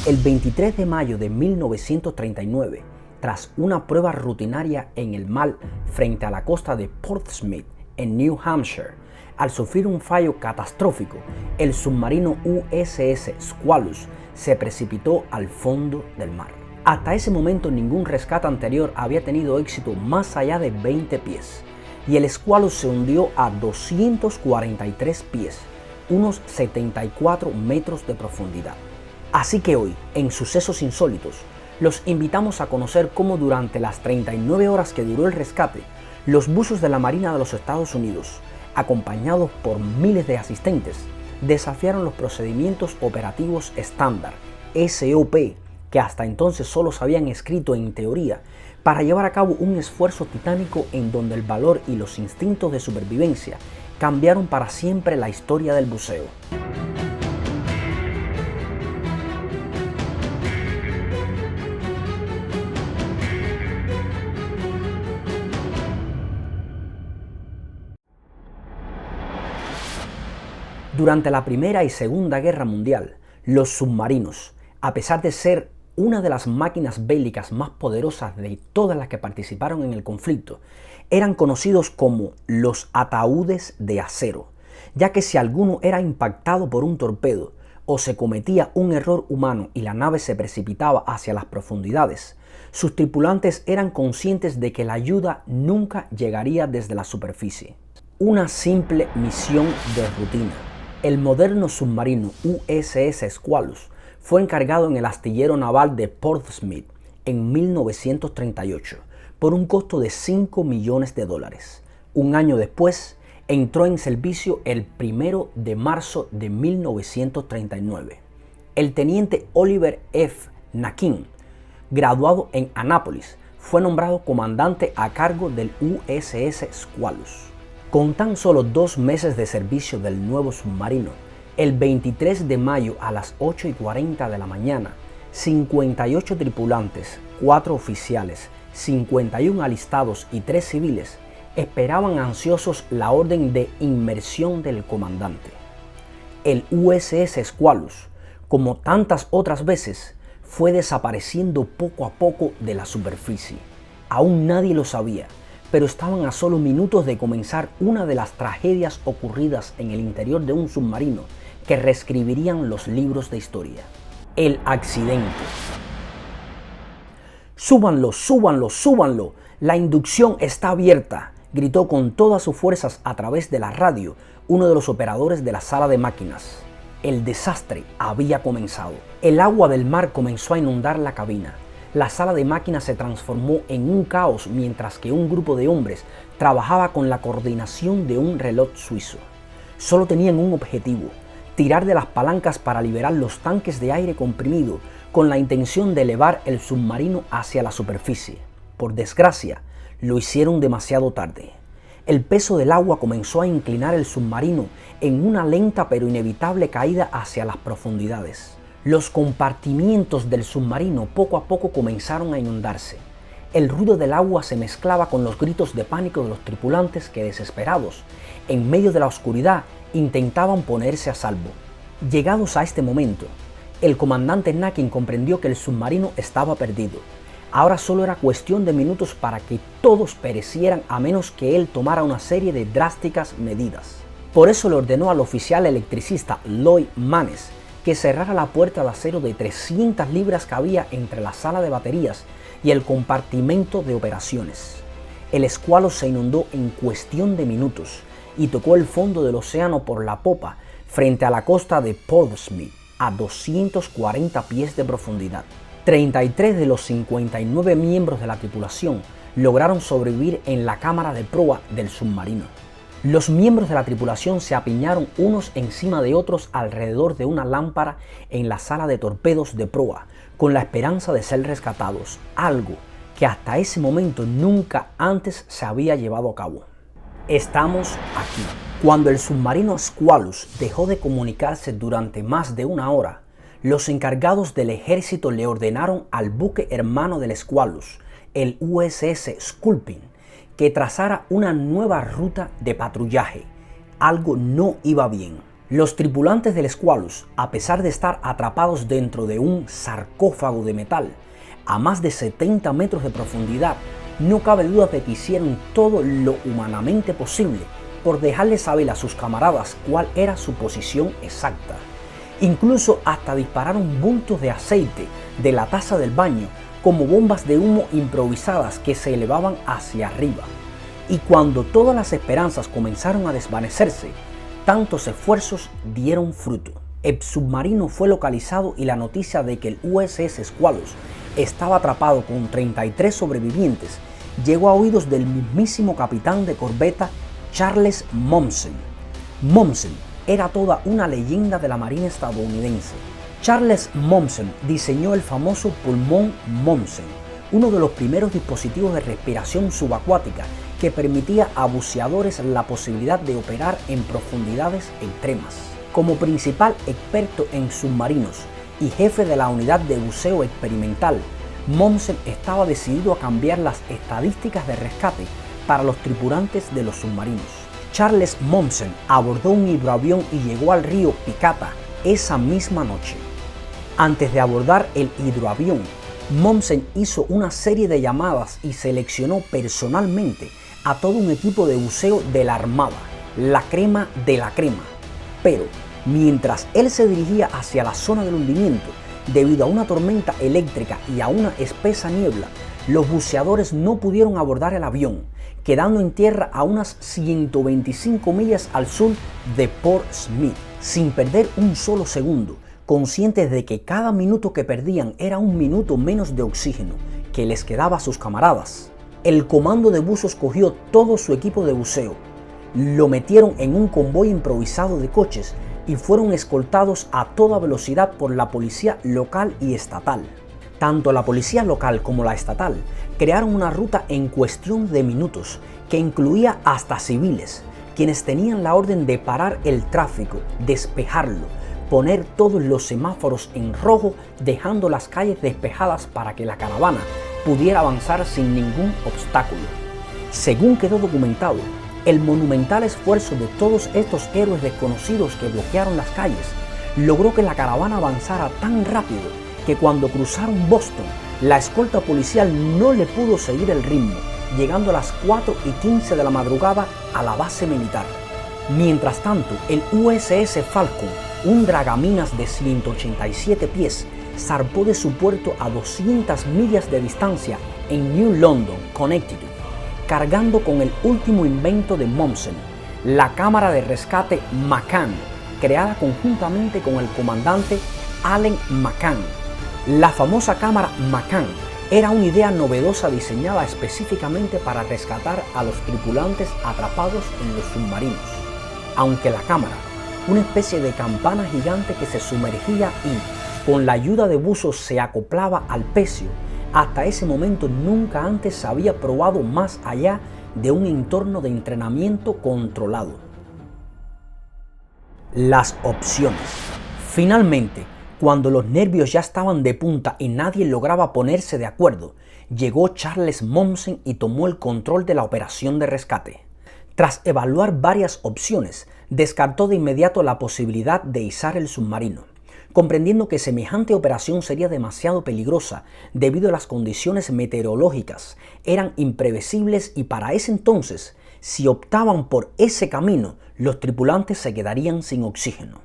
El 23 de mayo de 1939, tras una prueba rutinaria en el mar frente a la costa de Portsmouth, en New Hampshire, al sufrir un fallo catastrófico, el submarino USS Squalus se precipitó al fondo del mar. Hasta ese momento ningún rescate anterior había tenido éxito más allá de 20 pies, y el Squalus se hundió a 243 pies, unos 74 metros de profundidad. Así que hoy, en Sucesos Insólitos, los invitamos a conocer cómo durante las 39 horas que duró el rescate, los buzos de la Marina de los Estados Unidos, acompañados por miles de asistentes, desafiaron los procedimientos operativos estándar, SOP, que hasta entonces solo se habían escrito en teoría, para llevar a cabo un esfuerzo titánico en donde el valor y los instintos de supervivencia cambiaron para siempre la historia del buceo. Durante la Primera y Segunda Guerra Mundial, los submarinos, a pesar de ser una de las máquinas bélicas más poderosas de todas las que participaron en el conflicto, eran conocidos como los ataúdes de acero, ya que si alguno era impactado por un torpedo o se cometía un error humano y la nave se precipitaba hacia las profundidades, sus tripulantes eran conscientes de que la ayuda nunca llegaría desde la superficie. Una simple misión de rutina. El moderno submarino USS Squalus fue encargado en el astillero naval de Portsmouth en 1938 por un costo de $5 millones. Un año después, entró en servicio el 1 de marzo de 1939. El teniente Oliver F. Nakin, graduado en Annapolis, fue nombrado comandante a cargo del USS Squalus. Con tan solo 2 meses de servicio del nuevo submarino, el 23 de mayo a las 8:40 de la mañana, 58 tripulantes, 4 oficiales, 51 alistados y 3 civiles esperaban ansiosos la orden de inmersión del comandante. El USS Squalus, como tantas otras veces, fue desapareciendo poco a poco de la superficie. Aún nadie lo sabía, pero estaban a solo minutos de comenzar una de las tragedias ocurridas en el interior de un submarino que reescribirían los libros de historia. El accidente. ¡Súbanlo, súbanlo, súbanlo! La inducción está abierta, gritó con todas sus fuerzas a través de la radio uno de los operadores de la sala de máquinas. El desastre había comenzado. El agua del mar comenzó a inundar la cabina. La sala de máquinas se transformó en un caos mientras que un grupo de hombres trabajaba con la coordinación de un reloj suizo. Solo tenían un objetivo: tirar de las palancas para liberar los tanques de aire comprimido con la intención de elevar el submarino hacia la superficie. Por desgracia, lo hicieron demasiado tarde. El peso del agua comenzó a inclinar el submarino en una lenta pero inevitable caída hacia las profundidades. Los compartimientos del submarino poco a poco comenzaron a inundarse. El ruido del agua se mezclaba con los gritos de pánico de los tripulantes que, desesperados, en medio de la oscuridad, intentaban ponerse a salvo. Llegados a este momento, el comandante Nakin comprendió que el submarino estaba perdido. Ahora solo era cuestión de minutos para que todos perecieran a menos que él tomara una serie de drásticas medidas. Por eso le ordenó al oficial electricista Lloyd Manes que cerrara la puerta de acero de 300 libras que había entre la sala de baterías y el compartimento de operaciones. El Squalus se inundó en cuestión de minutos y tocó el fondo del océano por la popa frente a la costa de Portsmouth a 240 pies de profundidad. 33 de los 59 miembros de la tripulación lograron sobrevivir en la cámara de proa del submarino. Los miembros de la tripulación se apiñaron unos encima de otros alrededor de una lámpara en la sala de torpedos de proa, con la esperanza de ser rescatados, algo que hasta ese momento nunca antes se había llevado a cabo. Estamos aquí. Cuando el submarino Squalus dejó de comunicarse durante más de una hora, los encargados del ejército le ordenaron al buque hermano del Squalus, el USS Sculpin, que trazara una nueva ruta de patrullaje. Algo no iba bien. Los tripulantes del Squalus, a pesar de estar atrapados dentro de un sarcófago de metal a más de 70 metros de profundidad, no cabe duda de que hicieron todo lo humanamente posible por dejarles saber a sus camaradas cuál era su posición exacta. Incluso hasta dispararon bultos de aceite de la taza del baño como bombas de humo improvisadas que se elevaban hacia arriba. Y cuando todas las esperanzas comenzaron a desvanecerse, tantos esfuerzos dieron fruto. El submarino fue localizado y la noticia de que el USS Squalus estaba atrapado con 33 sobrevivientes llegó a oídos del mismísimo capitán de corbeta Charles Mommsen. Mommsen era toda una leyenda de la marina estadounidense. Charles Mommsen diseñó el famoso pulmón Mommsen, uno de los primeros dispositivos de respiración subacuática que permitía a buceadores la posibilidad de operar en profundidades extremas. Como principal experto en submarinos y jefe de la unidad de buceo experimental, Mommsen estaba decidido a cambiar las estadísticas de rescate para los tripulantes de los submarinos. Charles Mommsen abordó un hidroavión y llegó al río Picata esa misma noche. Antes de abordar el hidroavión, Mommsen hizo una serie de llamadas y seleccionó personalmente a todo un equipo de buceo de la Armada, la crema de la crema. Pero mientras él se dirigía hacia la zona del hundimiento, debido a una tormenta eléctrica y a una espesa niebla, los buceadores no pudieron abordar el avión, quedando en tierra a unas 125 millas al sur de Port Smith. Sin perder un solo segundo, conscientes de que cada minuto que perdían era un minuto menos de oxígeno que les quedaba a sus camaradas, el comando de buzos cogió todo su equipo de buceo, lo metieron en un convoy improvisado de coches y fueron escoltados a toda velocidad por la policía local y estatal. Tanto la policía local como la estatal crearon una ruta en cuestión de minutos que incluía hasta civiles, quienes tenían la orden de parar el tráfico, despejarlo, poner todos los semáforos en rojo, dejando las calles despejadas para que la caravana pudiera avanzar sin ningún obstáculo. Según quedó documentado, el monumental esfuerzo de todos estos héroes desconocidos que bloquearon las calles logró que la caravana avanzara tan rápido que cuando cruzaron Boston, la escolta policial no le pudo seguir el ritmo, llegando a las 4:15 de la madrugada a la base militar. Mientras tanto, el USS Falcon, un dragaminas de 187 pies, zarpó de su puerto a 200 millas de distancia en New London, Connecticut, cargando con el último invento de Mommsen, la cámara de rescate McCann, creada conjuntamente con el comandante Allen McCann. La famosa cámara McCann era una idea novedosa diseñada específicamente para rescatar a los tripulantes atrapados en los submarinos. Aunque la cámara, una especie de campana gigante que se sumergía y, con la ayuda de buzos, se acoplaba al pecio, hasta ese momento nunca antes se había probado más allá de un entorno de entrenamiento controlado. Las opciones. Finalmente, cuando los nervios ya estaban de punta y nadie lograba ponerse de acuerdo, llegó Charles Mommsen y tomó el control de la operación de rescate. Tras evaluar varias opciones, descartó de inmediato la posibilidad de izar el submarino, comprendiendo que semejante operación sería demasiado peligrosa debido a las condiciones meteorológicas, eran imprevisibles y para ese entonces, si optaban por ese camino, los tripulantes se quedarían sin oxígeno.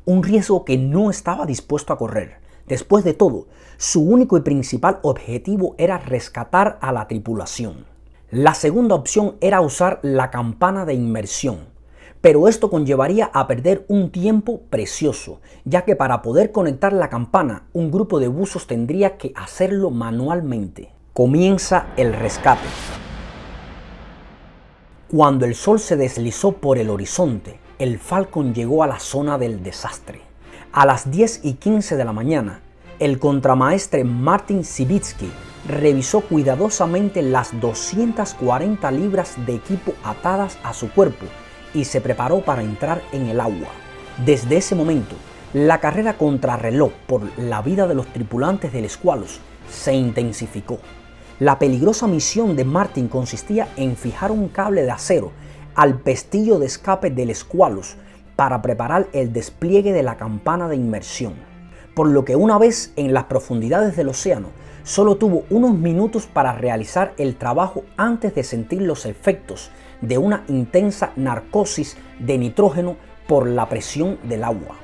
Un riesgo que no estaba dispuesto a correr. Después de todo, su único y principal objetivo era rescatar a la tripulación. La segunda opción era usar la campana de inmersión, pero esto conllevaría a perder un tiempo precioso, ya que para poder conectar la campana, un grupo de buzos tendría que hacerlo manualmente. Comienza el rescate. Cuando el sol se deslizó por el horizonte, el Falcon llegó a la zona del desastre. A las 10:15 de la mañana, el contramaestre Martin Sibitsky revisó cuidadosamente las 240 libras de equipo atadas a su cuerpo y se preparó para entrar en el agua. Desde ese momento, la carrera contrarreloj por la vida de los tripulantes del Squalus se intensificó. La peligrosa misión de Martin consistía en fijar un cable de acero al pestillo de escape del Squalus para preparar el despliegue de la campana de inmersión, por lo que una vez en las profundidades del océano, solo tuvo unos minutos para realizar el trabajo antes de sentir los efectos de una intensa narcosis de nitrógeno por la presión del agua.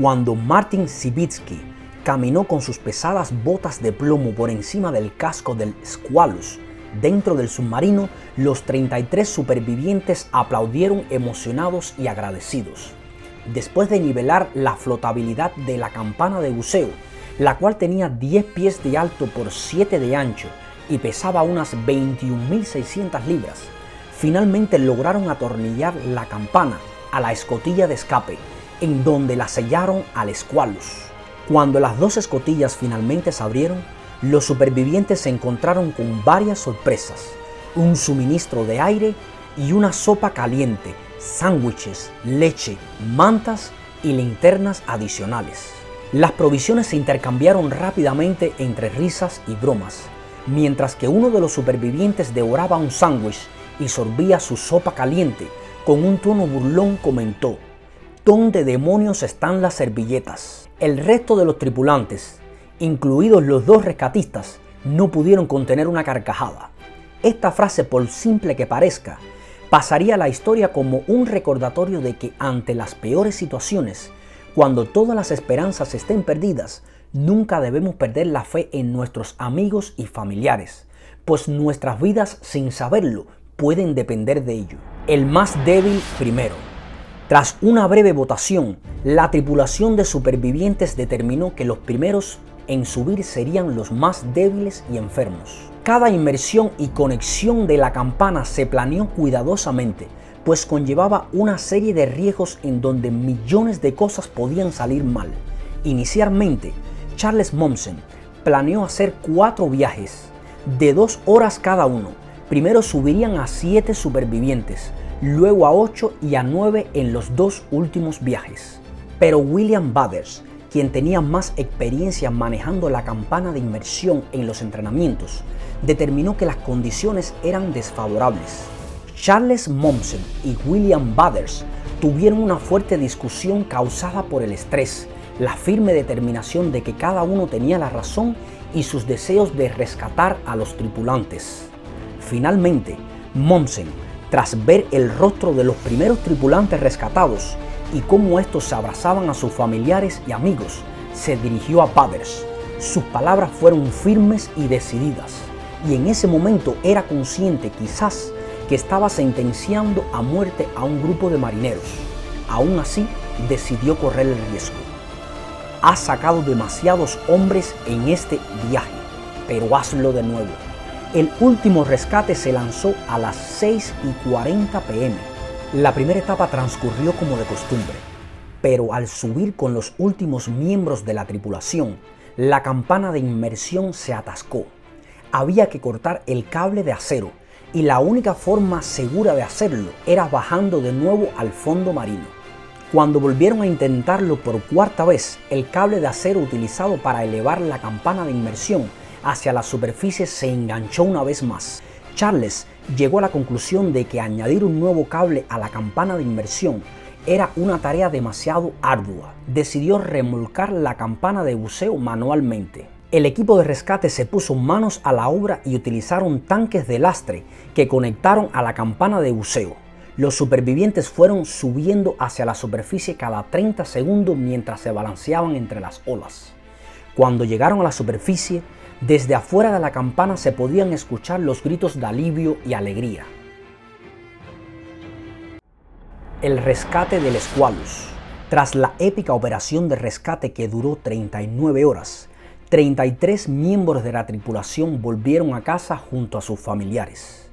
Cuando Martin Sibitsky caminó con sus pesadas botas de plomo por encima del casco del Squalus, dentro del submarino, los 33 supervivientes aplaudieron emocionados y agradecidos. Después de nivelar la flotabilidad de la campana de buceo, la cual tenía 10 pies de alto por 7 de ancho y pesaba unas 21.600 libras, finalmente lograron atornillar la campana a la escotilla de escape, en donde la sellaron al Squalus. Cuando las dos escotillas finalmente se abrieron, los supervivientes se encontraron con varias sorpresas: un suministro de aire y una sopa caliente, sándwiches, leche, mantas y linternas adicionales. Las provisiones se intercambiaron rápidamente entre risas y bromas, mientras que uno de los supervivientes devoraba un sándwich y sorbía su sopa caliente. Con un tono burlón comentó: ¿dónde demonios están las servilletas? El resto de los tripulantes, incluidos los dos rescatistas, no pudieron contener una carcajada. Esta frase, por simple que parezca, pasaría a la historia como un recordatorio de que ante las peores situaciones, cuando todas las esperanzas estén perdidas, nunca debemos perder la fe en nuestros amigos y familiares, pues nuestras vidas, sin saberlo, pueden depender de ello. El más débil primero. Tras una breve votación, la tripulación de supervivientes determinó que los primeros en subir serían los más débiles y enfermos. Cada inmersión y conexión de la campana se planeó cuidadosamente, pues conllevaba una serie de riesgos en donde millones de cosas podían salir mal. Inicialmente, Charles Mommsen planeó hacer 4 viajes de 2 horas cada uno. Primero subirían a 7 supervivientes, luego a 8 y a 9 en los 2 últimos viajes. Pero William Bathurst, quien tenía más experiencia manejando la campana de inmersión en los entrenamientos, determinó que las condiciones eran desfavorables. Charles Mommsen y William Bathurst tuvieron una fuerte discusión causada por el estrés, la firme determinación de que cada uno tenía la razón y sus deseos de rescatar a los tripulantes. Finalmente, Mommsen, tras ver el rostro de los primeros tripulantes rescatados y cómo estos se abrazaban a sus familiares y amigos, se dirigió a Bathurst. Sus palabras fueron firmes y decididas, y en ese momento era consciente quizás que estaba sentenciando a muerte a un grupo de marineros. Aún así, decidió correr el riesgo. Has sacado demasiados hombres en este viaje, pero hazlo de nuevo. El último rescate se lanzó a las 6:40 p.m. La primera etapa transcurrió como de costumbre, pero al subir con los últimos miembros de la tripulación, la campana de inmersión se atascó. Había que cortar el cable de acero, y la única forma segura de hacerlo era bajando de nuevo al fondo marino. Cuando volvieron a intentarlo por 4ª vez, el cable de acero utilizado para elevar la campana de inmersión hacia la superficie se enganchó una vez más. Charles llegó a la conclusión de que añadir un nuevo cable a la campana de inmersión era una tarea demasiado ardua. Decidió remolcar la campana de buceo manualmente. El equipo de rescate se puso manos a la obra y utilizaron tanques de lastre que conectaron a la campana de buceo. Los supervivientes fueron subiendo hacia la superficie cada 30 segundos mientras se balanceaban entre las olas. Cuando llegaron a la superficie, desde afuera de la campana se podían escuchar los gritos de alivio y alegría. El rescate del Squalus. Tras la épica operación de rescate que duró 39 horas, 33 miembros de la tripulación volvieron a casa junto a sus familiares.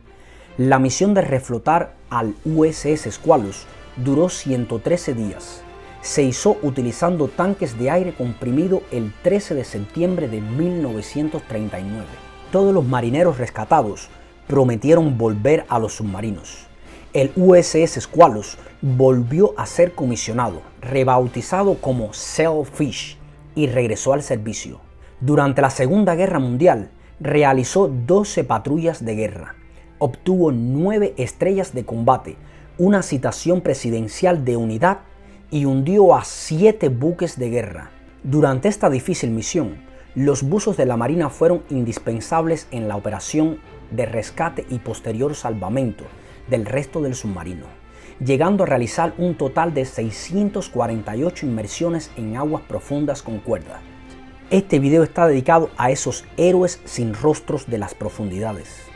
La misión de reflotar al USS Squalus duró 113 días. Se hizo utilizando tanques de aire comprimido el 13 de septiembre de 1939. Todos los marineros rescatados prometieron volver a los submarinos. El USS Squalus volvió a ser comisionado, rebautizado como Sailfish, y regresó al servicio. Durante la Segunda Guerra Mundial realizó 12 patrullas de guerra, obtuvo 9 estrellas de combate, una citación presidencial de unidad y hundió a 7 buques de guerra. Durante esta difícil misión, los buzos de la Marina fueron indispensables en la operación de rescate y posterior salvamento del resto del submarino, llegando a realizar un total de 648 inmersiones en aguas profundas con cuerda. Este video está dedicado a esos héroes sin rostros de las profundidades.